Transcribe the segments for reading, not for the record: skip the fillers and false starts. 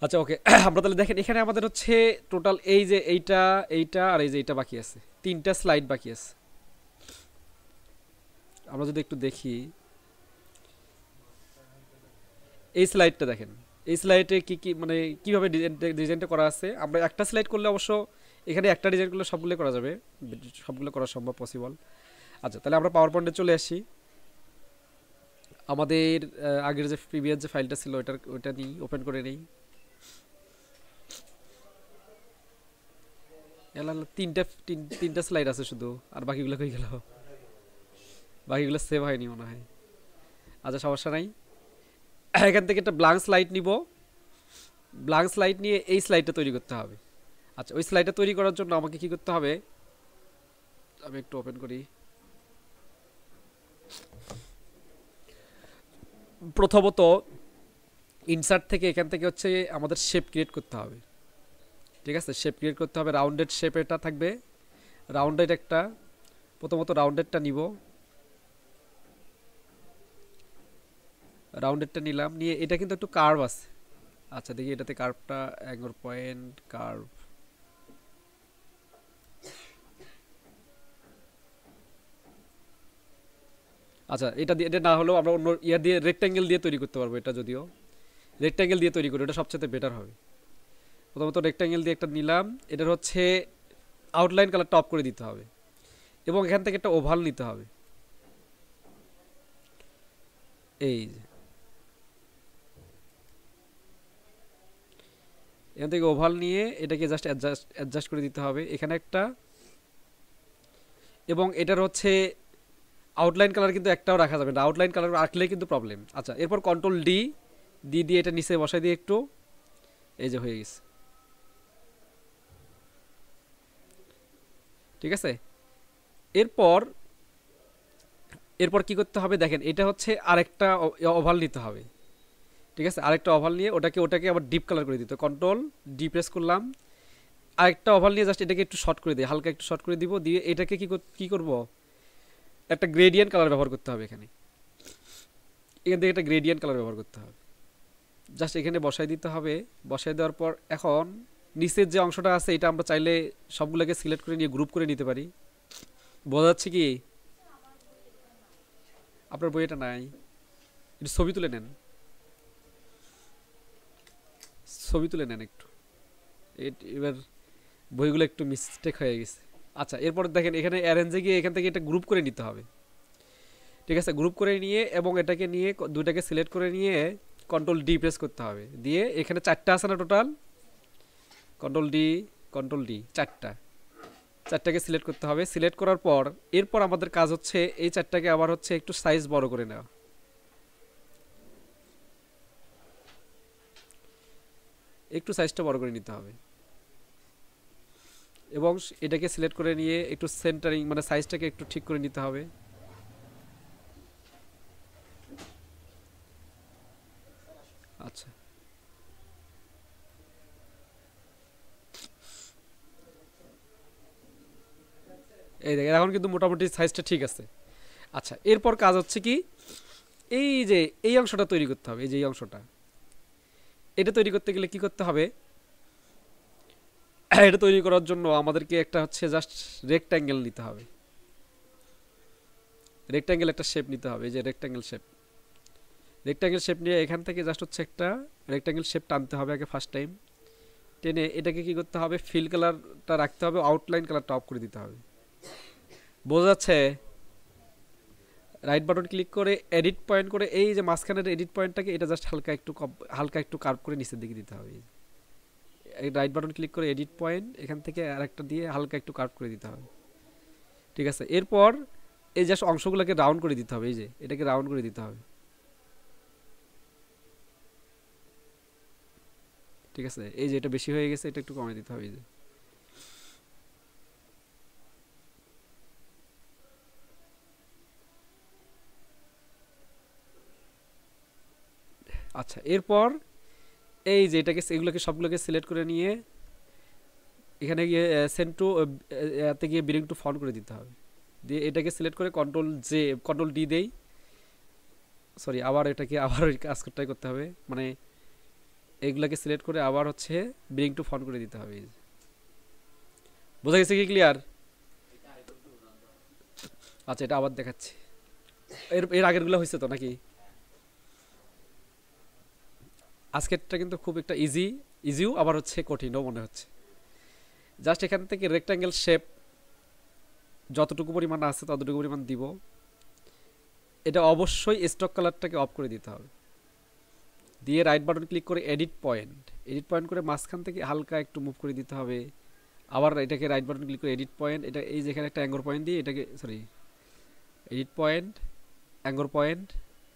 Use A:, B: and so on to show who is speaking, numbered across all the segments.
A: আচ্ছা ওকে। আমরা তাহলে দেখেন এখানে আমাদের হচ্ছে টোটাল এই যে এইটা, এইটা আর এই যে এইটা বাকি আছে, তিনটা স্লাইড বাকি আছে। আমরা যদি একটু দেখি এই স্লাইডটা দেখেন, এই স্লাইডে কি কি মানে কিভাবে ডিজাইনটা করা আছে। আমরা একটা স্লাইড করলে অবশ্য এখানে একটা ডিজাইন করলে সবগুলো করা যাবে, সবগুলো করা সম্ভব পসিবল। আচ্ছা তাহলে আমরা পাওয়ার পয়েন্টে চলে আসি। আমাদের আগের যে প্রিভিয়াস যে ফাইলটা ছিল ওইটা নিই, ওপেন করে নিই। এলা তিনটা স্লাইড আছে শুধু, আর বাকিগুলো কই গেল? বাকিগুলো সেভ হয়নি মনে হয়। আচ্ছা সমস্যা নাই। এখান থেকে একটা ব্ল্যাঙ্ক স্লাইড নিব। ব্ল্যাঙ্ক স্লাইড নিয়ে এই স্লাইডটা তৈরি করতে হবে। আচ্ছা ওই স্লাইডটা তৈরি করার জন্য আমাকে কি করতে হবে, আমি একটু ওপেন করি। প্রথমত ইনসার্ট থেকে এখান থেকে হচ্ছে আমাদের শেপ ক্রিয়েট করতে হবে। ঠিক আছে, শেপ ক্রিয়েট করতে হবে। রাউন্ডেড শেপ এটা থাকবে, রাউন্ডেড একটা। প্রথমত রাউন্ডেডটা নিব, রাউন্ডেডটা নিলাম, নিয়ে এটা কিন্তু একটু কার্ভ আছে। আচ্ছা দেখি এটাতে কার্ভটা, অ্যাঙ্গর পয়েন্ট কার্ভ। আচ্ছা এটা দিয়ে, এটা না হলেও আমরা অন্য ইয়া দিয়ে রেক্ট্যাঙ্গেল দিয়ে তৈরি করতে পারবো এটা, যদিও রেক্ট্যাঙ্গেল দিয়ে তৈরি করি এটা সবচেয়ে বেটার হবে। প্রথমত রেক্ট্যাঙ্গেল দিয়ে একটা নিলাম। এটার হচ্ছে আউটলাইন কালারটা অফ করে দিতে হবে, এবং এখান থেকে একটা ওভাল নিতে হবে। এই যে এখান থেকে ওভাল নিয়ে এটাকে জাস্ট অ্যাডজাস্ট করে দিতে হবে এখানে একটা। এবং এটার হচ্ছে আউটলাইন কালার কিন্তু একটাও রাখা যাবে না, আউটলাইন কালার রাখলে কিন্তু প্রবলেম। আচ্ছা এরপর কন্ট্রোল ডি দিয়ে এটা নিচে বসাই দিয়ে একটু, এই যে হয়ে গেছে। ঠিক আছে, এরপর এরপর কি করতে হবে দেখেন, এটা হচ্ছে আরেকটা ওভাল নিতে হবে। ঠিক আছে, আরেকটা ওভাল নিয়ে ওটাকে আবার ডিপ কালার করে দিতে, কন্ট্রোল ডি প্রেস করলাম। আরেকটা ওভাল নিয়ে জাস্ট এটাকে একটু শর্ট করে দিই, হালকা একটু শর্ট করে দিব, দিয়ে এটাকে কি করব, একটা গ্রেডিয়েন্ট কালার ব্যবহার করতে হবে এখানে। এখান থেকে একটা গ্রেডিয়েন্ট কালার ব্যবহার করতে হবে, জাস্ট এখানে বসাই দিতে হবে। বসাই দেওয়ার পর এখন নিচের যে অংশটা আছে এটা আমরা চাইলে সবগুলোকে সিলেক্ট করে নিয়ে গ্রুপ করে নিতে পারি। বোঝা যাচ্ছে কি? আপনার বই এটা নাই, একটু ছবি তুলে নেন, ছবি তুলে নেন একটু। এবার বইগুলো একটু মিস্টেক হয়ে গেছে। আচ্ছা এরপর দেখেন এখানে অ্যারেঞ্জে গিয়ে এখান থেকে এটা গ্রুপ করে নিতে হবে। ঠিক আছে, গ্রুপ করে নিয়ে এবং এটাকে নিয়ে দুইটাকে সিলেক্ট করে নিয়ে কন্ট্রোল ডি প্রেস করতে হবে, দিয়ে এখানে চারটা আছে না total, control D, control D, চারটাকে সিলেক্ট করতে হবে। সিলেক্ট করার পর এরপর আমাদের কাজ হচ্ছে এই চারটাকে আবার হচ্ছে একটু সাইজ বড় করে নেওয়া, একটু সাইজটা বড় করে নিতে হবে। এবং এটাকে সিলেক্ট করে নিয়ে একটু সেন্টারিং মানে সাইজটাকে একটু ঠিক করে নিতে হবে। আচ্ছা এই দেখেন এখন কিন্তু মোটামুটি সাইজটা ঠিক আছে। আচ্ছা এরপর কাজ হচ্ছে কি, এই যে এই অংশটা তৈরি করতে হবে, এই যে এই অংশটা, এটা তৈরি করতে গেলে কি করতে হবে, এটা তৈরি করার জন্য আমাদেরকে একটা হচ্ছে জাস্ট রেক্ট্যাঙ্গেল নিতে হবে। রেক্ট্যাঙ্গেল একটা শেপ নিতে হবে, এই যে রেক্ট্যাঙ্গেল শেপ। রেক্ট্যাঙ্গেল শেপ নিয়ে এখান থেকে জাস্ট হচ্ছে একটা রেক্ট্যাঙ্গেল শেপ টানতে হবে আগে ফার্স্ট টাইম। টেনে এটাকে কি করতে হবে, ফিল কালারটা রাখতে হবে, আউটলাইন কালারটা অফ করে দিতে হবে। বোঝা যাচ্ছে? রাইট বাটন ক্লিক করে এডিট পয়েন্ট করে এই যে মাঝখানের এডিট পয়েন্টটাকে এটা জাস্ট হালকা একটু কার্ভ করে নিচের দিকে দিতে হবে। এই রাইট বাটন ক্লিক করে এডিট পয়েন্ট এখান থেকে আরেকটা দিয়ে হালকা একটু কার্ভ করে দিতে হবে। ঠিক আছে, এরপর এই জাস্ট অংশগুলোকে রাউন্ড করে দিতে হবে, এই যে এটাকে রাউন্ড করে দিতে হবে। ঠিক আছে, এই যে এটা বেশি হয়ে গেছে, এটা একটু কমিয়ে দিতে হবে, এই যে। আচ্ছা এরপর এই যে এটাকে এগুলোকে সবগুলোকে সিলেক্ট করে নিয়ে এখানে গিয়ে সেন্ড টু এতে গিয়ে বিরিং টু ফন্ট করে দিতে হবে। দিয়ে এটাকে সিলেক্ট করে কন্ট্রোল ডি দেই, সরি আবার এটাকে আবার ওই কাজটাই করতে হবে, মানে এগুলাকে সিলেক্ট করে আবার হচ্ছে ব্রিং টু ফন্ট করে দিতে হবে। বোঝা গেছে কি ক্লিয়ার? আচ্ছা এটা আবার দেখাচ্ছি। এর এর আগেরগুলো হয়েছে তো নাকি? আজকেরটা কিন্তু খুব একটা ইজিও আবার হচ্ছে কঠিনও মনে হচ্ছে। জাস্ট এখান থেকে রেক্ট্যাঙ্গেল শেপ যতটুকু পরিমাণ আছে ততটুকু পরিমাণ দিব। এটা অবশ্যই স্টক কালারটাকে অফ করে দিতে হবে। দিয়ে রাইট বাটন ক্লিক করে এডিট পয়েন্ট করে মাঝখান থেকে হালকা একটু মুভ করে দিতে হবে। আবার এটাকে রাইট বাটন ক্লিক করে এডিট পয়েন্ট, এটা এই যেখানে একটা অ্যাঙ্গর পয়েন্ট দিয়ে এটাকে এডিট পয়েন্ট অ্যাঙ্গর পয়েন্ট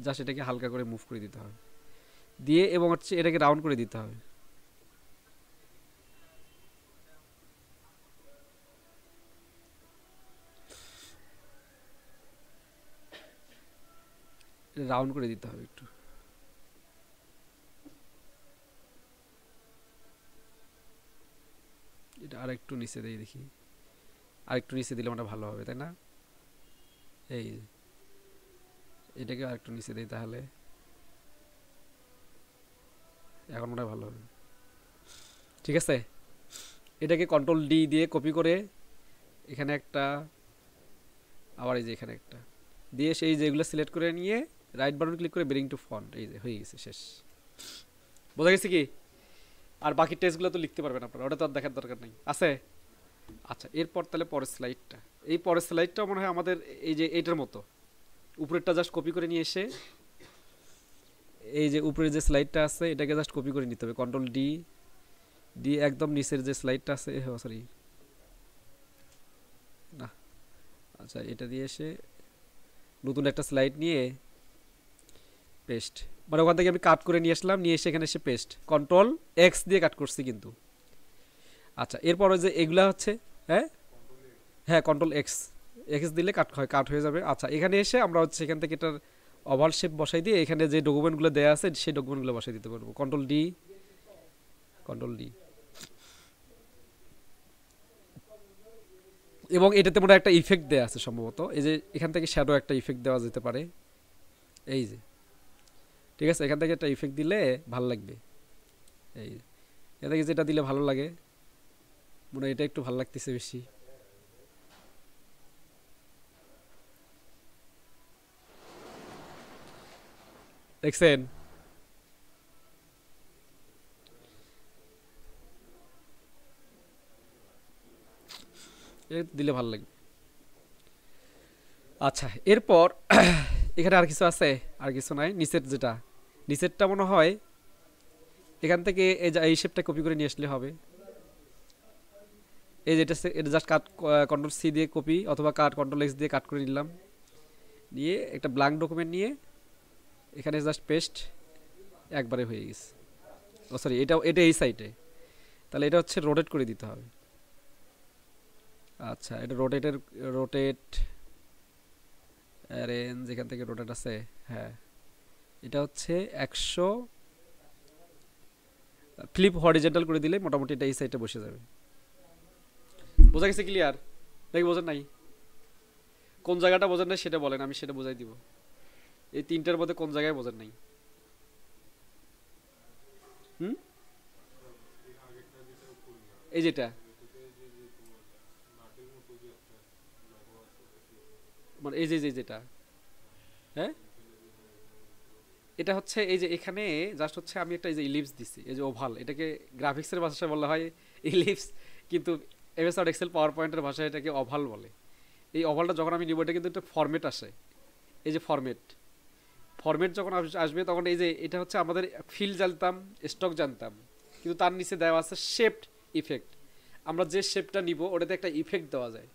A: জাস্ট এটাকে হালকা করে মুভ করে দিতে হবে। দিয়ে এবং হচ্ছে এটাকে রাউন্ড করে দিতে হবে। রাউন্ড করে দিতে হবে একটু। এটা আর একটু নিচে দেই দেখি, আর একটু নিচে দিলে মানে ভালো হবে তাই না? এই এটাকে আর একটু নিচে দেই, তাহলে এখন মনে হয় ভালো হবে। ঠিক আছে, এটাকে কন্ট্রোল ডি দিয়ে কপি করে এখানে একটা, আবার এই যে এখানে একটা দিয়ে সেই যেগুলো সিলেক্ট করে নিয়ে রাইট বাটন ক্লিক করে ব্রিং টু ফন্ট, এই যে হয়ে গেছে, শেষ। বোঝা গেছে কি? আর বাকি টেক্সটগুলো তো লিখতে পারবেন আপনারা, ওটা তো আর দেখার দরকার নেই, আছে? আচ্ছা এরপর তাহলে পরের স্লাইডটা, এই পরের স্লাইডটা মনে হয় আমাদের এই যে এইটার মতো, উপরেরটা জাস্ট কপি করে নিয়ে এসে এই যে উপরে যে স্লাইডটা আছে এটাকে জাস্ট কপি করে নিতে হবে, কন্ট্রোল ডি দিয়ে একদম নিচের যে স্লাইডটা আছে, সরি না, আচ্ছা এটা দিয়ে এসে নতুন একটা স্লাইড নিয়ে পেস্ট, মানে ওখান থেকে আমি কাট করে নিয়ে আসলাম, নিয়ে এসে এখানে এসে পেস্ট, কন্ট্রোল এক্স দিয়ে কাট করছি কিন্তু। আচ্ছা এরপর ওই যে এগুলা হচ্ছে, হ্যাঁ হ্যাঁ কন্ট্রোল এক্স দিলে কাট হয়ে যাবে। আচ্ছা এখানে এসে আমরা হচ্ছে এখান থেকে এটার ওভাল শেপ বসাই দিয়ে এখানে যে ডকুমেন্টগুলো দেওয়া আছে সেই ডকুমেন্টগুলো বসাই দিতে পারবো, কন্ট্রোল ডি। এবং এটাতে মনে হয় একটা ইফেক্ট দেওয়া আছে সম্ভবত, এই যে এখান থেকে শ্যাডো একটা ইফেক্ট দেওয়া যেতে পারে, এই যে ঠিক আছে, এখান থেকে একটা ইফেক্ট দিলে ভালো লাগবে, এই এখান থেকে যেটা দিলে ভালো লাগে মনে হয় এটা একটু ভালো লাগতেছে বেশি। দেখছেন? দিলে ভালো লাগবে। আচ্ছা এরপর এখানে আর কিছু আছে? আর কিছু নাই। নিচেরটা মনে হয় এখান থেকে এই শেপটা কপি করে নিয়ে আসলে হবে। এই যেটা এটা জাস্ট কাট, কন্ট্রোল সি দিয়ে কপি অথবা কন্ট্রোল এক্স দিয়ে কাট করে নিলাম, নিয়ে একটা ব্ল্যাঙ্ক ডকুমেন্ট নিয়ে এখানে জাস্ট পেস্ট, একবারে হয়ে গেছে। ও সরি, এটা এই সাইডে, তাহলে এটা হচ্ছে রোটেট করে দিতে হবে। আচ্ছা এটা রোটেট অ্যারেঞ্জ, এখান থেকে রোটেট আছে, হ্যাঁ এটা হচ্ছে 100, ফ্লিপ হরিজন্টাল করে দিলে মোটামুটি এটা এই সাইডে বসে যাবে। বোঝা গেছে ক্লিয়ার নাকি বোঝেন নাই? কোন জায়গাটা বোঝেন নাই সেটা বলেন, আমি সেটা বোঝাই দিব। এই তিনটার মধ্যে কোন জায়গায় বোঝেন নাই? হুম, এই যেটা মানে এই যে যেটা, হ্যাঁ এটা হচ্ছে এই যে এখানে জাস্ট হচ্ছে আমি একটা এই যে ইলিপস দিছি, এই যে ওভাল, এটাকে গ্রাফিক্সের ভাষায় বলা হয় ইলিপস, কিন্তু এমএস ওয়ার্ড এক্সেল পাওয়ার পয়েন্টের ভাষায় এটাকে ওভাল বলে। এই ওভালটা যখন আমি নিব এটা কিন্তু একটা ফরম্যাট আসে, এই যে ফরম্যাট যখন আসবে তখন এই যে এটা হচ্ছে আমাদের ফিল জানতাম, স্টক জানতাম, কিন্তু তার নিচে দেওয়া আছে শেপড ইফেক্ট। আমরা যে শেপটা নিব ওটাতে একটা ইফেক্ট দেওয়া যায়,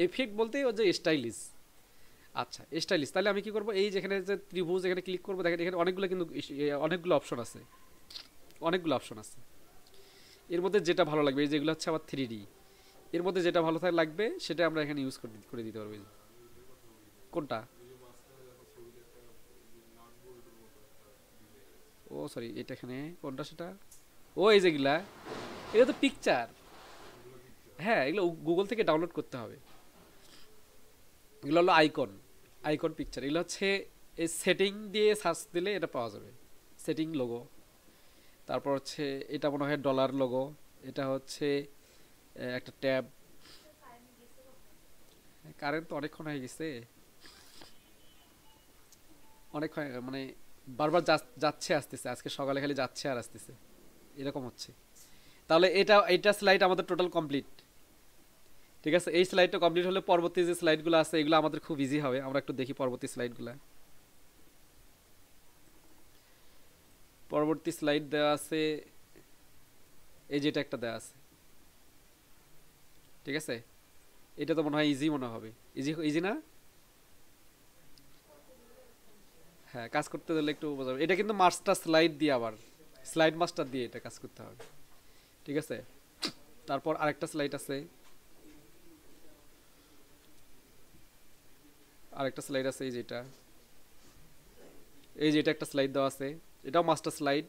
A: ইফেক্ট বলতেই ও যে স্টাইলিশ। আচ্ছা স্টাইলিশ, তাহলে আমি কি করব, এই যেখানে যে ত্রিভুজ এখানে ক্লিক করব, দেখেন এখানে অনেকগুলো কিন্তু অনেকগুলো অপশন আছে, এর মধ্যে যেটা ভালো লাগবে, এই যেগুলো হচ্ছে আবার 3D, এর মধ্যে যেটা ভালো লাগবে সেটা আমরা এখানে ইউজ করে দিতে পারবো। কোনটা? ও সরি, এটা এখানে কোনটা সেটা? ও এই যেগুলা, এটা তো পিকচার, হ্যাঁ এগুলো গুগল থেকে ডাউনলোড করতে হবে। এগুলো হলো আইকন পিকচার, এগুলো হচ্ছে এই সেটিং দিয়ে সার্চ দিলে এটা পাওয়া যাবে, সেটিং লোগো। তারপর হচ্ছে এটা মনে হয় ডলার লোগো, এটা হচ্ছে একটা ট্যাব। কারেন্ট তো অনেকক্ষণ হয়ে গেছে, অনেক মানে বারবার যাচ্ছে আসতেছে, আজকে সকালে খালি যাচ্ছে আর আসতেছে, এরকম হচ্ছে। তাহলে এইটা স্লাইড আমাদের টোটাল কমপ্লিট। ঠিক আছে, এই স্লাইডটা কমপ্লিট হলে পরবর্তী যে স্লাইডগুলো আছে এগুলো আমাদের খুব ইজি হবে। আমরা একটু দেখি পরবর্তী স্লাইডগুলো। পরবর্তী স্লাইড দেওয়া আছে, এই যেটা একটা দেওয়া আছে। ঠিক আছে, এটা তো মনে হয় ইজি মনে হবে। ইজি ইজি না? হ্যাঁ, কাজ করতে হলে একটু বোঝাবে। এটা কিন্তু মাস্টার স্লাইড দিয়ে, আবার স্লাইড মাস্টার দিয়ে এটা কাজ করতে হবে। ঠিক আছে, তারপর আরেকটা স্লাইড আছে, আরেকটা স্লাইড আছে এই যেটা একটা স্লাইড দেওয়া আছে, এটাও মাস্টার স্লাইড।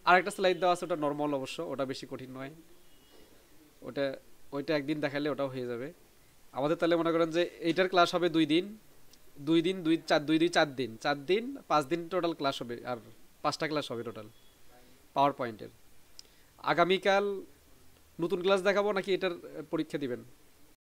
A: আরেকটা স্লাইড দেওয়া আছে, ওটা নর্মাল অবশ্য, ওটা বেশি কঠিন নয়। ওটা ওইটা একদিন দেখালে ওটাও হয়ে যাবে আমাদের। তাহলে মনে করেন যে এইটার ক্লাস হবে 2 দিন, 2 দিন 2 4 2 2 4 দিন, 4 দিন 5 দিন টোটাল ক্লাস হবে, আর 5টা ক্লাস হবে টোটাল পাওয়ার পয়েন্টের। আগামীকাল নতুন ক্লাস দেখাবো নাকি এটার পরীক্ষা দিবেন?